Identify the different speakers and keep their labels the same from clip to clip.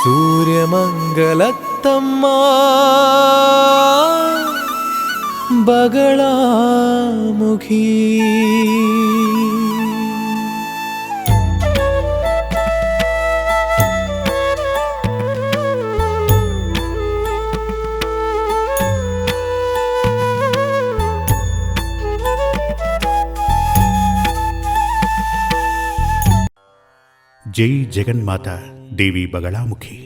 Speaker 1: ಸೂರ್ಯಮಂಗಲತ್ತಮ್ಮ ಬಗಳಾಮುಖಿ
Speaker 2: జై జగన్మాత దేవి బగళాముఖి.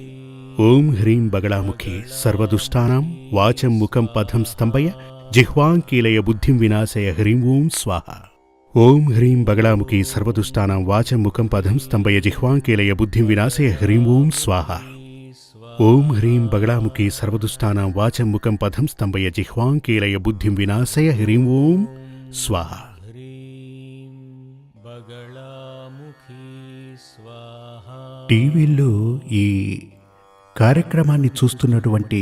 Speaker 2: ఓం హ్రీం బగళాముఖి సర్వదుష్టానాం వాచం ముఖం పథం స్తంభయ జిహ్వాంకీలయ బుద్ధిం వినాశయ హ్రీం ఓం స్వాహ. ఓం హ్రీం బగళాముఖి సర్వదుష్టానాం వాచం ముఖం పథం స్తంభయ జిహ్వాంకీలయ బుద్ధిం వినాశయ హ్రీం ఓం స్వాహ. ఓం హ్రీం బగళాముఖి సర్వదుష్టానాం వాచం ముఖం పథం స్తంభయ జిహ్వాంకీలయ బుద్ధిం వినాశయ హ్రీం ఓం స్వాహ. టీవీల్లో ఈ కార్యక్రమాన్ని చూస్తున్నటువంటి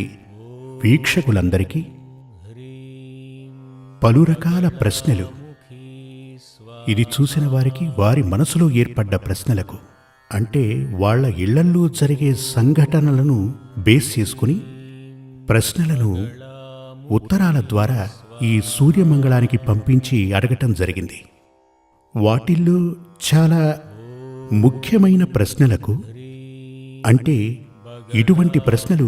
Speaker 2: వీక్షకులందరికీ పలు రకాల ప్రశ్నలు, ఇది చూసిన వారికి వారి మనసులో ఏర్పడ్డ ప్రశ్నలకు, అంటే వాళ్ళ ఇళ్లల్లో జరిగే సంఘటనలను బేస్ చేసుకుని ప్రశ్నలను ఉత్తరాల ద్వారా ఈ సూర్యమంగళానికి పంపించి అడగటం జరిగింది. వాటిల్లో చాలా ముఖ్యమైన ప్రశ్నలకు, అంటే ఇటువంటి ప్రశ్నలు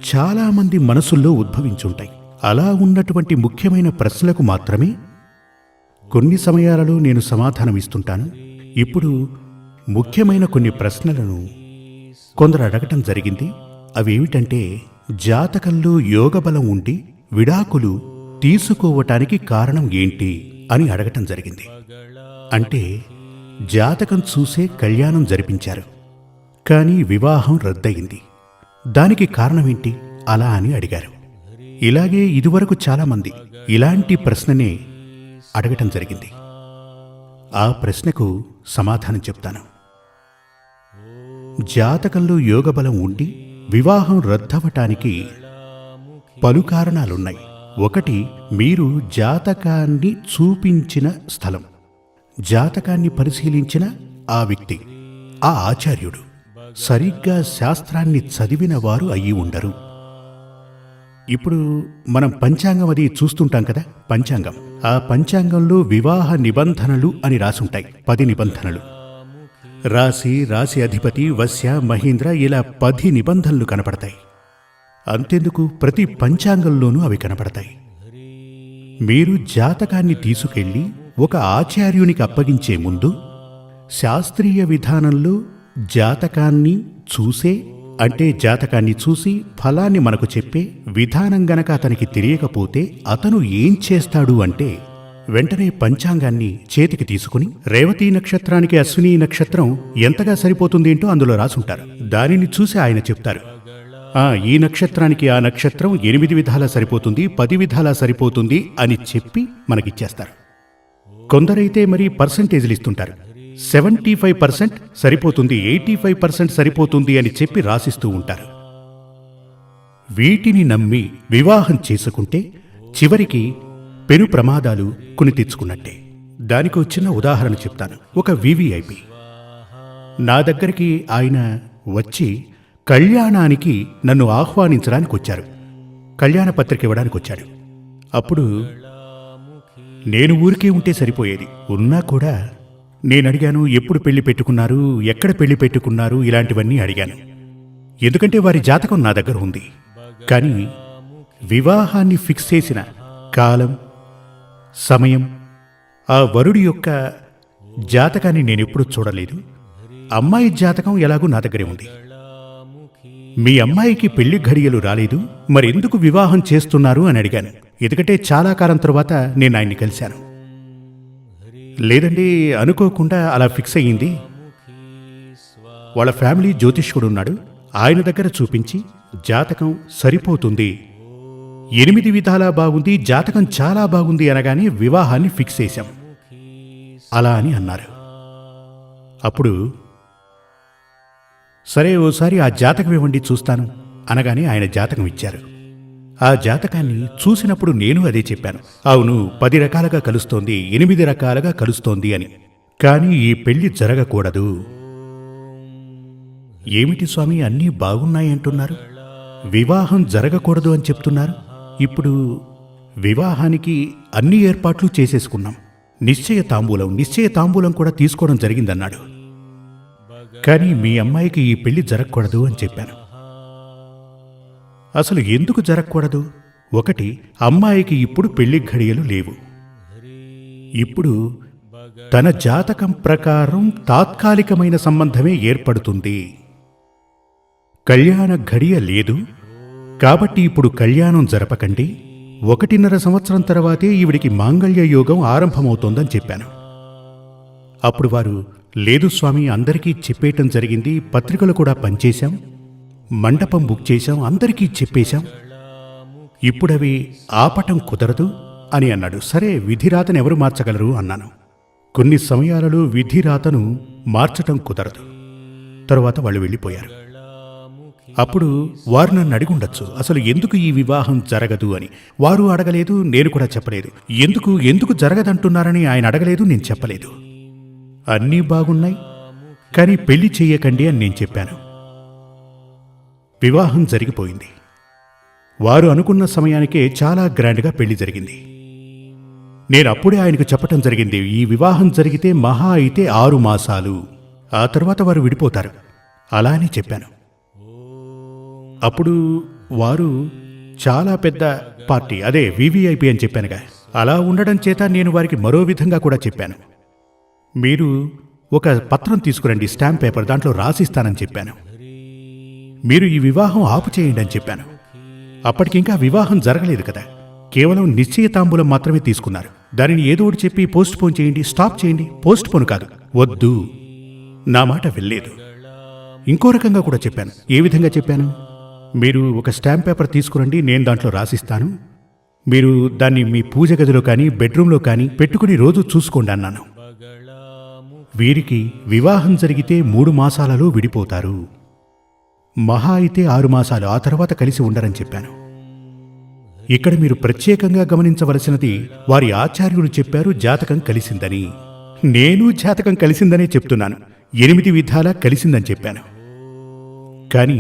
Speaker 2: చాలామంది మనసుల్లో ఉద్భవించుంటాయి. అలా ఉన్నటువంటి ముఖ్యమైన ప్రశ్నలకు మాత్రమే కొన్ని సమయాలలో నేను సమాధానమిస్తుంటాను. ఇప్పుడు ముఖ్యమైన కొన్ని ప్రశ్నలను కొందరు అడగటం జరిగింది. అవేమిటంటే, జాతకంలో యోగబలం ఉండి విడాకులు తీసుకోవటానికి కారణం ఏంటి అని అడగటం జరిగింది. అంటే జాతకం చూసే కళ్యాణం జరిపించారు, కానీ వివాహం రద్దయింది. దానికి కారణమేంటి అలా అని అడిగారు. ఇలాగే ఇదివరకు చాలామంది ఇలాంటి ప్రశ్ననే అడగటం జరిగింది. ఆ ప్రశ్నకు సమాధానం చెప్తాను. జాతకంలో యోగబలం ఉండి వివాహం రద్దవటానికి పలు కారణాలున్నాయి. ఒకటి, మీరు జాతకాన్ని చూపించిన స్థలం, జాతకాన్ని పరిశీలించిన ఆ వ్యక్తి, ఆ ఆచార్యుడు సరిగ్గా శాస్త్రాన్ని చదివిన వారు అయ్యి ఉండరు. ఇప్పుడు మనం పంచాంగం అది చూస్తుంటాం కదా, పంచాంగం. ఆ పంచాంగంలో వివాహ నిబంధనలు అని రాసుంటాయి, 10 నిబంధనలు. రాశి, రాశి అధిపతి, వశ్య, మహీంద్ర, ఇలా 10 నిబంధనలు కనపడతాయి. అంతెందుకు, ప్రతి పంచాంగంలోనూ అవి కనపడతాయి. మీరు జాతకాన్ని తీసుకెళ్లి ఒక ఆచార్యునికి అప్పగించే ముందు శాస్త్రీయ విధానంలో జాతకాన్ని చూసే, అంటే జాతకాన్ని చూసి ఫలాన్ని మనకు చెప్పే విధానం గనక అతనికి తెలియకపోతే అతను ఏం చేస్తాడు అంటే, వెంటనే పంచాంగాన్ని చేతికి తీసుకుని రేవతీ నక్షత్రానికి అశ్విని నక్షత్రం ఎంతగా సరిపోతుందేంటో అందులో రాసుంటారు. దానిని చూసి ఆయన చెప్తారు, ఈ నక్షత్రానికి ఆ నక్షత్రం 8 విధాలా సరిపోతుంది, 10 విధాలా సరిపోతుంది అని చెప్పి మనకిచ్చేస్తారు. కొందరైతే మరి పర్సంటేజ్లు ఇస్తుంటారు. 75% సరిపోతుంది, 85% సరిపోతుంది అని చెప్పి రాసిస్తూ ఉంటారు. వీటిని నమ్మి వివాహం చేసుకుంటే చివరికి పెను ప్రమాదాలు కొని తెచ్చుకున్నట్టే. దానికో చిన్న ఉదాహరణ చెప్తాను. ఒక వివిఐపి నా దగ్గరికి ఆయన వచ్చి కళ్యాణానికి నన్ను ఆహ్వానించడానికి వచ్చారు, కళ్యాణ పత్రిక ఇవ్వడానికి వచ్చాడు. అప్పుడు నేను ఊరికే ఉంటే సరిపోయేది. ఉన్నా కూడా నేను అడిగాను, ఎప్పుడు పెళ్లి పెట్టుకున్నారు, ఎక్కడ పెళ్లి పెట్టుకున్నారు, ఇలాంటివన్నీ అడిగాను. ఎందుకంటే వారి జాతకం నా దగ్గర ఉంది. కానీ వివాహాన్ని ఫిక్స్ చేసిన కాలం, సమయం, ఆ వరుడి యొక్క జాతకాన్ని నేనెప్పుడూ చూడలేదు. అమ్మాయి జాతకం ఎలాగూ నా దగ్గరే ఉంది. మీ అమ్మాయికి పెళ్లి ఘడియలు రాలేదు, మరెందుకు వివాహం చేస్తున్నారు అని అడిగాను. ఎందుకంటే చాలా కాలం తర్వాత నేను ఆయన్ని కలిశాను. లేదండి, అనుకోకుండా అలా ఫిక్స్ అయ్యింది. వాళ్ళ ఫ్యామిలీ జ్యోతిష్కుడు ఉన్నాడు, ఆయన దగ్గర చూపించి జాతకం సరిపోతుంది, 8 విధాలా బాగుంది, జాతకం చాలా బాగుంది అనగానే వివాహాన్ని ఫిక్స్ చేశాం అలా అని అన్నారు. అప్పుడు సరే ఓసారి ఆ జాతకం ఇవ్వండి చూస్తాను అనగానే ఆయన జాతకం ఇచ్చారు. ఆ జాతకాన్ని చూసినప్పుడు నేను అదే చెప్పాను, అవును 10 రకాలుగా కలుస్తోంది, 8 రకాలుగా కలుస్తోంది అని. కానీ ఈ పెళ్లి జరగకూడదు, ఏమిటి స్వామి అన్నీ బాగున్నాయి అంటున్నారు, వివాహం జరగకూడదు అని చెప్తున్నారు. ఇప్పుడు వివాహానికి అన్ని ఏర్పాట్లు చేసేసుకున్నాం, నిశ్చయ తాంబూలం కూడా తీసుకోవడం జరిగిందన్నాడు. కానీ మీ అమ్మాయికి ఈ పెళ్లి జరగకూడదు అని చెప్పాను. అసలు ఎందుకు జరగకూడదు? ఒకటి, అమ్మాయికి ఇప్పుడు పెళ్లి ఘడియలు లేవు. ఇప్పుడు తన జాతకం ప్రకారం తాత్కాలికమైన సంబంధమే ఏర్పడుతుంది. కళ్యాణ ఘడియ లేదు కాబట్టి ఇప్పుడు కళ్యాణం జరపకండి, 1.5 సంవత్సరం తర్వాతే ఈవిడికి మాంగళ్య యోగం ఆరంభమవుతోందని చెప్పాను. అప్పుడు వారు, లేదు స్వామి, అందరికీ చెప్పేయటం జరిగింది, పత్రికలు కూడా పనిచేశాం, మండపం బుక్ చేశాం, అందరికీ చెప్పేశాం, ఇప్పుడవి ఆపటం కుదరదు అని అన్నాడు. సరే, విధిరాతను ఎవరు మార్చగలరు అన్నాను. కొన్ని సమయాలలో విధిరాతను మార్చటం కుదరదు. తరువాత వాళ్ళు వెళ్ళిపోయారు. అప్పుడు వారు నన్ను అడిగుండొచ్చు, అసలు ఎందుకు ఈ వివాహం జరగదు అని. వారు అడగలేదు, నేను కూడా చెప్పలేదు. ఎందుకు జరగదంటున్నారని ఆయన అడగలేదు, నేను చెప్పలేదు. అన్నీ బాగున్నాయి కానీ పెళ్లి చెయ్యకండి అని నేను చెప్పాను. వివాహం జరిగిపోయింది. వారు అనుకున్న సమయానికే చాలా గ్రాండ్గా పెళ్లి జరిగింది. నేను అప్పుడే ఆయనకు చెప్పటం జరిగింది, ఈ వివాహం జరిగితే మహా అయితే 6 మాసాలు, ఆ తర్వాత వారు విడిపోతారు అలా అని చెప్పాను. అప్పుడు వారు చాలా పెద్ద పార్టీ, అదే వివిఐపి అని చెప్పానుగా, అలా ఉండడం చేత నేను వారికి మరో విధంగా కూడా చెప్పాను. మీరు ఒక పత్రం తీసుకురండి, స్టాంప్ పేపర్, దాంట్లో రాసిస్తానని చెప్పాను. మీరు ఈ వివాహం ఆపు చేయండి అని చెప్పాను. అప్పటికింకా వివాహం జరగలేదు కదా, కేవలం నిశ్చయతాంబూలం మాత్రమే తీసుకున్నారు. దానిని ఏదో ఒకటి చెప్పి పోస్ట్ పోన్ చేయండి, స్టాప్ చేయండి. పోస్ట్ పోన్ కాదు, వద్దు. నా మాట వెళ్ళలేదు. ఇంకో రకంగా కూడా చెప్పాను. ఏ విధంగా చెప్పాను? మీరు ఒక స్టాంప్ పేపర్ తీసుకురండి, నేను దాంట్లో రాసిస్తాను, మీరు దాన్ని మీ పూజ గదిలో కానీ బెడ్రూమ్లో కానీ పెట్టుకుని రోజు చూసుకోండి అన్నాను. వీరికి వివాహం జరిగితే 3 మాసాలలో విడిపోతారు, మహా అయితే 6 మాసాలు, ఆ తర్వాత కలిసి ఉండరని చెప్పాను. ఇక్కడ మీరు ప్రత్యేకంగా గమనించవలసినది, వారి ఆచార్యులు చెప్పారు జాతకం కలిసిందని. నేను జాతకం కలిసిందనే చెప్తున్నాను, 8 విధాలా కలిసిందని చెప్పాను. కానీ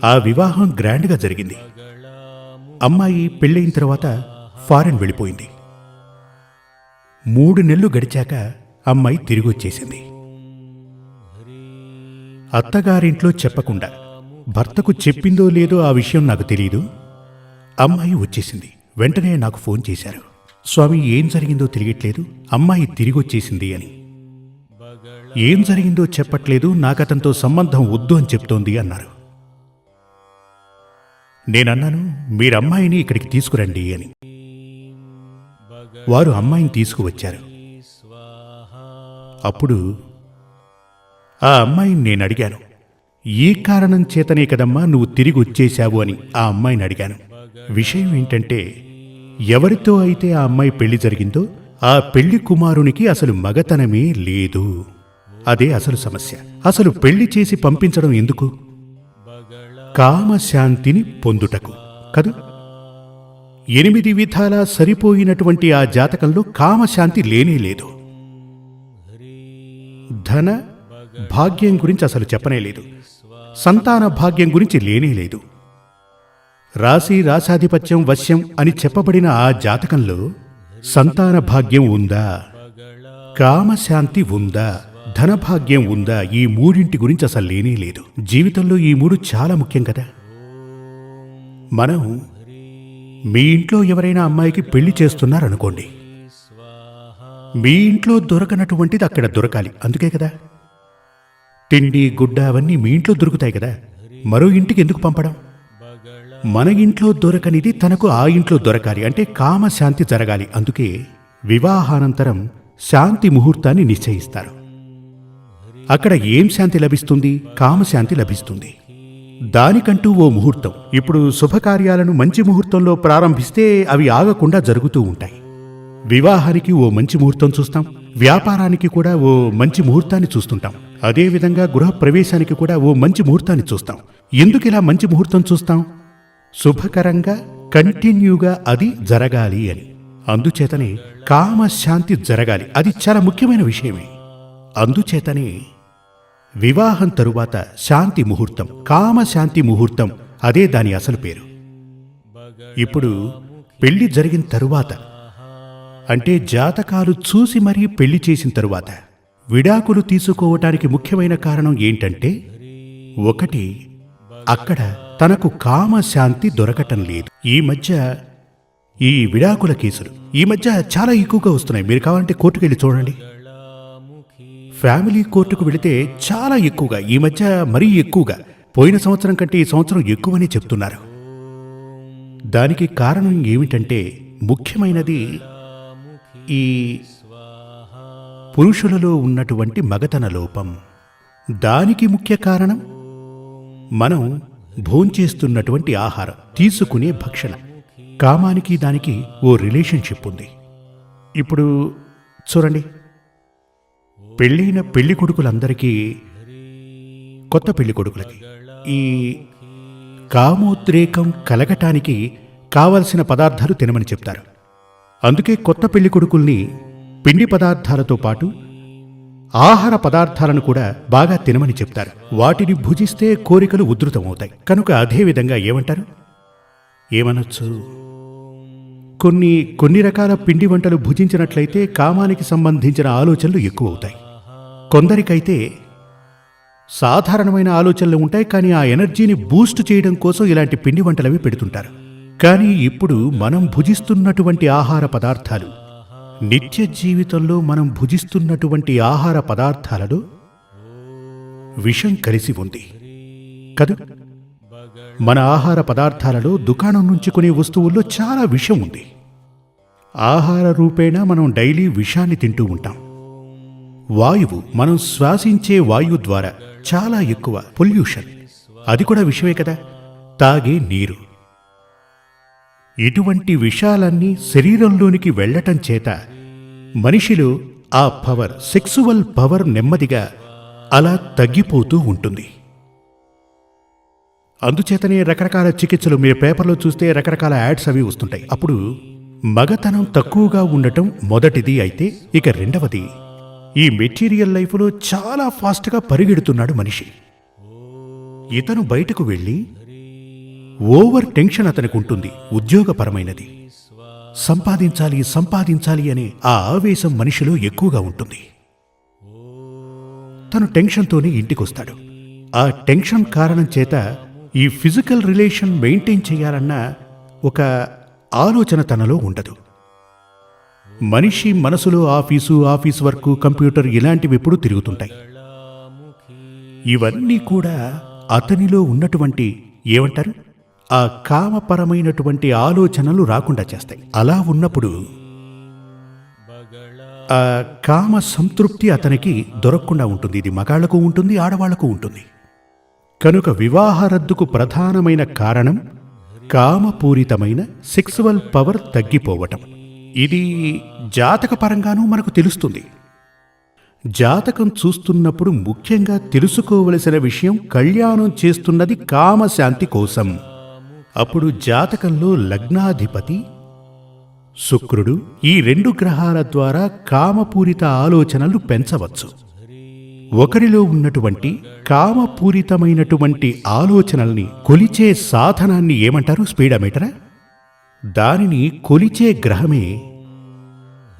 Speaker 2: ఆ వివాహం గ్రాండ్గా జరిగింది. అమ్మాయి పెళ్ళయిన తర్వాత ఫారెన్ వెళ్ళిపోయింది. 3 నెలలు గడిచాక అమ్మాయి తిరిగి వచ్చేసింది. అత్తగారింట్లో చెప్పకుండా, భర్తకు చెప్పిందో లేదో ఆ విషయం నాకు తెలియదు. అమ్మాయి వచ్చేసింది. వెంటనే నాకు ఫోన్ చేశారు, స్వామి ఏం జరిగిందో తెలియట్లేదు, అమ్మాయి తిరిగి వచ్చేసింది అని. ఏం జరిగిందో చెప్పట్లేదు, నాకతనితో సంబంధం వద్దు అని చెప్తోంది అన్నారు. నేనన్నాను, మీరమ్మాయిని ఇక్కడికి తీసుకురండి అని. వారు అమ్మాయిని తీసుకువచ్చారు. అప్పుడు ఆ అమ్మాయిని నేను అడిగాను, ఏ కారణం చేతనే కదమ్మా నువ్వు తిరిగి వచ్చేశావు అని ఆ అమ్మాయిని అడిగాను. విషయం ఏంటంటే, ఎవరితో అయితే ఆ అమ్మాయి పెళ్లి జరిగిందో ఆ పెళ్లి కుమారునికి అసలు మగతనమే లేదు. అదే అసలు సమస్య. అసలు పెళ్లి చేసి పంపించడం ఎందుకు? కామశాంతిని పొందుటకు కదూ. 8 విధాలా సరిపోయినటువంటి ఆ జాతకంలో కామశాంతి లేనే లేదు. ధన భాగ్యం గురించి అసలు చెప్పనే లేదు, సంతాన భాగ్యం గురించి లేనే లేదు. రాశి రాశాధిపత్యం వశ్యం అని చెప్పబడిన ఆ జాతకంలో సంతాన భాగ్యం ఉందా, కామశాంతి ఉందా, ధనభాగ్యం ఉందా? ఈ 3 గురించి అసలు లేనే లేదు. జీవితంలో ఈ 3 చాలా ముఖ్యం కదా. మనం మీ ఇంట్లో ఎవరైనా అమ్మాయికి పెళ్లి చేస్తున్నారనుకోండి, మీ ఇంట్లో దొరకనటువంటిది అక్కడ దొరకాలి, అందుకే కదా. తిండి గుడ్డ అవన్నీ మీ ఇంట్లో దొరుకుతాయి కదా, మరో ఇంటికి ఎందుకు పంపడం? మన ఇంట్లో దొరకనిది తనకు ఆ ఇంట్లో దొరకాలి అంటే కామశాంతి జరగాలి. అందుకే వివాహానంతరం శాంతి ముహూర్తాన్ని నిశ్చయిస్తారు. అక్కడ ఏం శాంతి లభిస్తుంది? కామశాంతి లభిస్తుంది. దానికంటూ ఓ ముహూర్తం. ఇప్పుడు శుభకార్యాలను మంచి ముహూర్తంలో ప్రారంభిస్తే అవి ఆగకుండా జరుగుతూ ఉంటాయి. వివాహానికి ఓ మంచి ముహూర్తం చూస్తాం, వ్యాపారానికి కూడా ఓ మంచి ముహూర్తాన్ని చూస్తుంటాం, అదేవిధంగా గృహప్రవేశానికి కూడా ఓ మంచి ముహూర్తాన్ని చూస్తాం. ఎందుకిలా మంచి ముహూర్తం చూస్తాం? శుభకరంగా కంటిన్యూగా అది జరగాలి అని. అందుచేతనే కామశాంతి జరగాలి, అది చాలా ముఖ్యమైన విషయమే. అందుచేతనే వివాహం తరువాత శాంతి ముహూర్తం, కామశాంతి ముహూర్తం, అదే దాని అసలు పేరు. ఇప్పుడు పెళ్లి జరిగిన తరువాత, అంటే జాతకాలు చూసి మరీ పెళ్లి చేసిన తరువాత విడాకులు తీసుకోవటానికి ముఖ్యమైన కారణం ఏంటంటే, ఒకటి, అక్కడ తనకు కామశాంతి దొరకటం లేదు. ఈ విడాకుల కేసులు ఈ మధ్య చాలా ఎక్కువగా వస్తున్నాయి. మీరు కావాలంటే కోర్టుకు వెళ్ళి చూడండి. ఫ్యామిలీ కోర్టుకు వెళితే చాలా ఎక్కువగా, ఈ మధ్య మరీ ఎక్కువగా, పోయిన సంవత్సరం కంటే ఈ సంవత్సరం ఎక్కువని చెప్తున్నారు. దానికి కారణం ఏమిటంటే, ముఖ్యమైనది ఈ పురుషులలో ఉన్నటువంటి మగతన లోపం. దానికి ముఖ్య కారణం మనం భోంచేస్తున్నటువంటి ఆహారం, తీసుకునే భక్షణ. కామానికి దానికి ఓ రిలేషన్షిప్ ఉంది. ఇప్పుడు చూడండి, పెళ్ళైన పెళ్లి కొడుకులందరికీ, కొత్త పెళ్లి కొడుకులకి ఈ కామోద్రేకం కలగటానికి కావలసిన పదార్థాలు తినమని చెప్తారు. అందుకే కొత్త పెళ్లి కొడుకుల్ని పిండి పదార్థాలతో పాటు ఆహార పదార్థాలను కూడా బాగా తినమని చెప్తారు. వాటిని భుజిస్తే కోరికలు ఉధృతమవుతాయి. కనుక అదేవిధంగా ఏమనొచ్చు, కొన్ని రకాల పిండి వంటలు భుజించినట్లయితే కామానికి సంబంధించిన ఆలోచనలు ఎక్కువ అవుతాయి. కొందరికైతే సాధారణమైన ఆలోచనలు ఉంటాయి, కానీ ఆ ఎనర్జీని బూస్ట్ చేయడం కోసం ఇలాంటి పిండి వంటలవి పెడుతుంటారు. కానీ ఇప్పుడు మనం భుజిస్తున్నటువంటి ఆహార పదార్థాలు, నిత్య జీవితంలో మనం భుజిస్తున్నటువంటి ఆహార పదార్థాలలో విషం కలిసి ఉంది కదా. మన ఆహార పదార్థాలలో, దుకాణం నుంచి కొనే వస్తువుల్లో చాలా విషం ఉంది. ఆహార రూపేణా మనం డైలీ విషాన్ని తింటూ ఉంటాం. వాయువు, మనం శ్వాసించే వాయువు ద్వారా చాలా ఎక్కువ పొల్యూషన్, అది కూడా విషమే కదా. తాగే నీరు, ఇటువంటి విషాలన్నీ శరీరంలోనికి వెళ్లటం చేత మనిషిలో ఆ పవర్, సెక్సువల్ పవర్ నెమ్మదిగా అలా తగ్గిపోతూ ఉంటుంది. అందుచేతనే రకరకాల చికిత్సలు, మీరు పేపర్లో చూస్తే రకరకాల యాడ్స్ అవి వస్తుంటాయి. అప్పుడు మగతనం తక్కువగా ఉండటం మొదటిది అయితే, ఇక రెండవది, ఈ మెటీరియల్ లైఫ్లో చాలా ఫాస్ట్గా పరిగెడుతున్నాడు మనిషి. ఇతను బయటకు వెళ్ళి ఓవర్ టెన్షన్ అతనికి ఉంటుంది, ఉద్యోగపరమైనది. సంపాదించాలి అనే ఆ ఆవేశం మనిషిలో ఎక్కువగా ఉంటుంది. తను టెన్షన్తోనే ఇంటికొస్తాడు. ఆ టెన్షన్ కారణం చేత ఈ ఫిజికల్ రిలేషన్ మెయింటైన్ చేయాలన్న ఒక ఆలోచన తనలో ఉండదు. మనిషి మనసులో ఆఫీస్ వర్క్, కంప్యూటర్ ఇలాంటివి ఎప్పుడూ తిరుగుతుంటాయి. ఇవన్నీ కూడా అతనిలో ఉన్నటువంటి ఆ కామపరమైనటువంటి ఆలోచనలు రాకుండా చేస్తాయి. అలా ఉన్నప్పుడు ఆ కామ సంతృప్తి అతనికి దొరకకుండా ఉంటుంది. ఇది మగాళ్లకు ఉంటుంది, ఆడవాళ్లకు ఉంటుంది. కనుక వివాహ రద్దుకు ప్రధానమైన కారణం కామపూరితమైన సెక్సువల్ పవర్ తగ్గిపోవటం. ఇది జాతకపరంగానూ మనకు తెలుస్తుంది. జాతకం చూస్తున్నప్పుడు ముఖ్యంగా తెలుసుకోవలసిన విషయం, కళ్యాణం చేస్తున్నది కామశాంతి కోసం. అప్పుడు జాతకంలో లగ్నాధిపతి శుక్రుడు, ఈ 2 గ్రహాల ద్వారా కామపూరిత ఆలోచనలు పెంచవచ్చు. ఒకరిలో ఉన్నటువంటి కామపూరితమైనటువంటి ఆలోచనల్ని కొలిచే సాధనాన్ని ఏమంటారు? స్పీడోమీటరా? దానిని కొలిచే గ్రహమే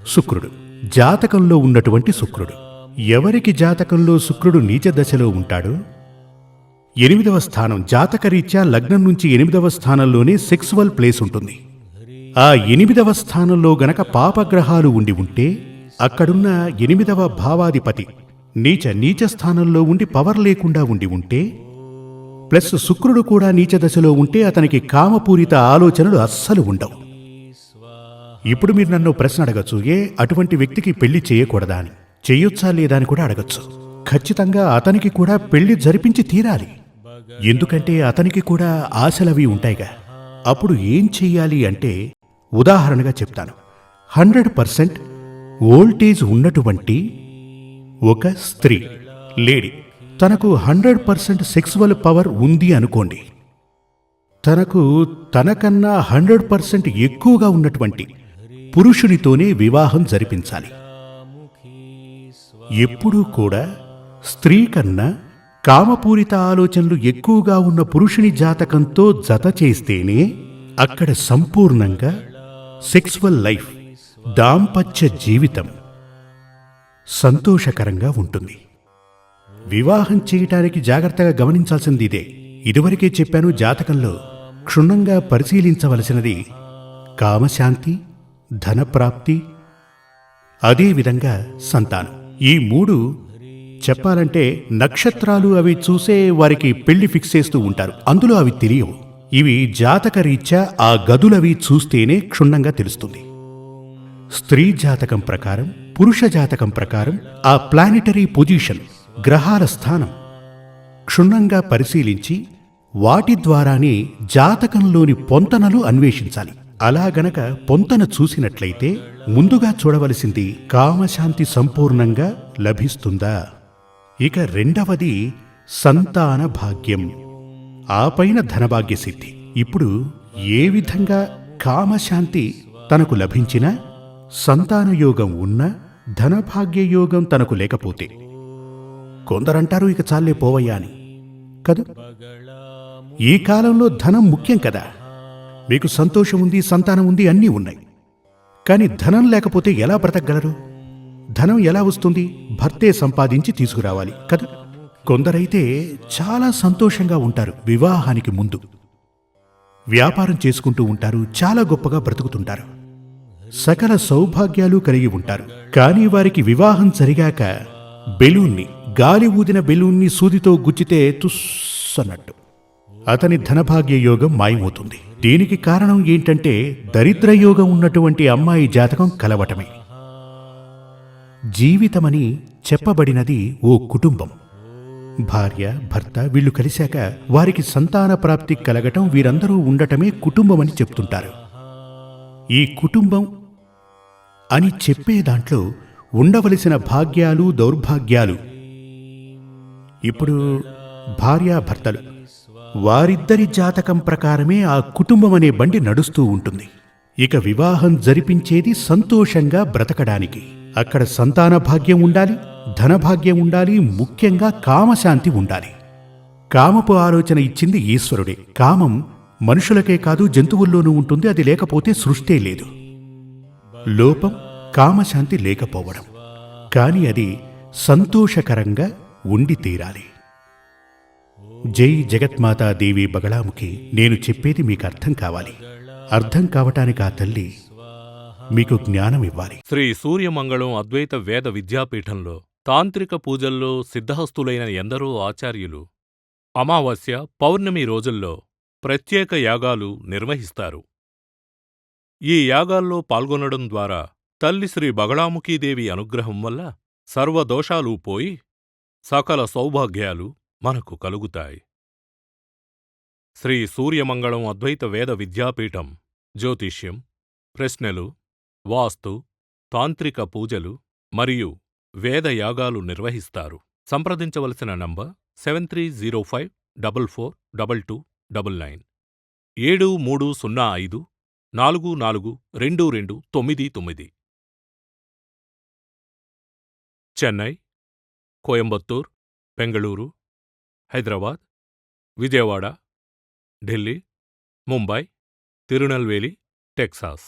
Speaker 2: శుక్రుడు, జాతకంలో ఉన్నటువంటి శుక్రుడు. ఎవరికి జాతకంలో శుక్రుడు నీచ దశలో ఉంటాడో, 8వ స్థానం, జాతకరీత్యా లగ్నం నుంచి 8వ స్థానంలోనే సెక్సువల్ ప్లేస్ ఉంటుంది. ఆ 8వ స్థానంలో గనక పాపగ్రహాలు ఉంటే, అక్కడున్న 8వ భావాధిపతి నీచ స్థానంలో ఉండి పవర్ లేకుండా ఉంటే, ప్లస్ శుక్రుడు కూడా నీచ దశలో ఉంటే అతనికి కామపూరిత ఆలోచనలు అస్సలు ఉండవు. ఇప్పుడు మీరు నన్ను ప్రశ్న అడగచ్చు, అటువంటి వ్యక్తికి పెళ్లి చేయకూడదా అని. చెయ్యొచ్చా లేదా అని కూడా అడగచ్చు. ఖచ్చితంగా అతనికి కూడా పెళ్లి జరిపించి తీరాలి. ఎందుకంటే అతనికి కూడా ఆశలవి ఉంటాయిగా. అప్పుడు ఏం చెయ్యాలి అంటే, ఉదాహరణగా చెప్తాను. 100% వోల్టేజ్ ఉన్నటువంటి ఒక స్త్రీ, లేడీ, తనకు 100% సెక్సువల్ పవర్ ఉంది అనుకోండి. తనకన్నా 100% ఎక్కువగా ఉన్నటువంటి పురుషునితోనే వివాహం జరిపించాలి. ఎప్పుడూ కూడా స్త్రీ కన్నా కామపూరిత ఆలోచనలు ఎక్కువగా ఉన్న పురుషుని జాతకంతో జత చేస్తేనే అక్కడ సంపూర్ణంగా సెక్సువల్ లైఫ్, దాంపత్య జీవితం సంతోషకరంగా ఉంటుంది. వివాహం చేయటానికి జాగ్రత్తగా గమనించాల్సింది ఇదే. ఇదివరకే చెప్పాను, జాతకంలో క్షుణ్ణంగా పరిశీలించవలసినది కామశాంతి, ధనప్రాప్తి, అదేవిధంగా సంతానం. ఈ మూడు చెప్పాలంటే నక్షత్రాలు అవి చూసే వారికి పెళ్లి ఫిక్స్ చేస్తూ ఉంటారు, అందులో అవి తెలియవు. ఇవి జాతకరీత్యా ఆ గదులవి చూస్తేనే క్షుణ్ణంగా తెలుస్తుంది. స్త్రీ జాతకం ప్రకారం, పురుష జాతకం ప్రకారం ఆ ప్లానెటరీ పొజిషన్, గ్రహాల స్థానం క్షుణ్ణంగా పరిశీలించి వాటి ద్వారానే జాతకంలోని పొంతనలు అన్వేషించాలి. అలా గనక పొంతన చూసినట్లయితే ముందుగా చూడవలసింది కామశాంతి సంపూర్ణంగా లభిస్తుందా. ఇక రెండవది సంతాన భాగ్యం, ఆ పైన ధనభాగ్య సిద్ధి. ఇప్పుడు ఏ విధంగా కామశాంతి తనకు లభించినా, సంతాన యోగం ఉన్నా, ధనభాగ్య యోగం తనకు లేకపోతే కొందరంటారు ఇక చాలే పోవయ్యా అని. కదా, ఈ కాలంలో ధనం ముఖ్యం కదా. మీకు సంతోషం ఉంది, సంతానం ఉంది, అన్నీ ఉన్నాయి. కానీ ధనం లేకపోతే ఎలా బ్రతకగలరు? ధనం ఎలా వస్తుంది? భర్తే సంపాదించి తీసుకురావాలి కదా. కొందరైతే చాలా సంతోషంగా ఉంటారు వివాహానికి ముందు, వ్యాపారం చేసుకుంటూ ఉంటారు, చాలా గొప్పగా బ్రతుకుతుంటారు, సకల సౌభాగ్యాలు కలిగి ఉంటారు. కానీ వారికి వివాహం జరిగాక బెలూన్ని, గాలి ఊదిన బెలూన్ని సూదితో గుచ్చితే తుస్సన్నట్టు అతని ధనభాగ్య యోగం మాయమవుతుంది. దీనికి కారణం ఏంటంటే దరిద్రయోగం ఉన్నటువంటి అమ్మాయి జాతకం కలవటమే. జీవితమని చెప్పబడినది ఓ కుటుంబం. భార్య, భర్త వీళ్ళు కలిశాక వారికి సంతాన ప్రాప్తి కలగటం, వీరందరూ ఉండటమే కుటుంబమని చెప్తుంటారు. ఈ కుటుంబం అని చెప్పే దాంట్లో ఉండవలసిన భాగ్యాలు, దౌర్భాగ్యాలు, ఇప్పుడు భార్యాభర్తలు వారిద్దరి జాతకం ప్రకారమే ఆ కుటుంబం అనే బండి నడుస్తూ ఉంటుంది. ఇక వివాహం జరిపించేది సంతోషంగా బ్రతకడానికి. అక్కడ సంతాన భాగ్యం ఉండాలి, ధనభాగ్యం ఉండాలి, ముఖ్యంగా కామశాంతి ఉండాలి. కామపు ఆలోచన ఇచ్చింది ఈశ్వరుడే. కామం మనుషులకే కాదు జంతువుల్లోనూ ఉంటుంది, అది లేకపోతే సృష్టే లేదు. లోపం కామశాంతి లేకపోవడం, కాని అది సంతోషకరంగా ఉండి తీరాలి. జై జగత్మాతాదేవి బగళాముఖి. నేను చెప్పేది మీకు అర్థం కావాలి. అర్థం కావటానికి ఆ తల్లి మీకు జ్ఞానం ఇవ్వాలి.
Speaker 3: శ్రీ సూర్యమంగళం అద్వైత వేద విద్యాపీఠంలో తాంత్రిక పూజల్లో సిద్ధహస్తులైన ఎందరో ఆచార్యులు అమావాస్య, పౌర్ణమి రోజుల్లో ప్రత్యేక యాగాలు నిర్వహిస్తారు. ఈ యాగాల్లో పాల్గొనడం ద్వారా తల్లి శ్రీ బగళాముఖీదేవి అనుగ్రహం వల్ల సర్వదోషాలూ పోయి సకల సౌభాగ్యాలు మనకు కలుగుతాయి. శ్రీ సూర్యమంగళం అద్వైత వేద విద్యాపీఠం జ్యోతిష్యం, ప్రశ్నలు, వాస్తు, తాంత్రిక పూజలు మరియు వేదయాగాలు నిర్వహిస్తారు. సంప్రదించవలసిన నంబర్ 7305442299 7305442299. చెన్నై, కోయంబత్తూర్, బెంగళూరు, హైదరాబాద్, విజయవాడ, ఢిల్లీ, ముంబై, తిరునల్వేలి, టెక్సాస్.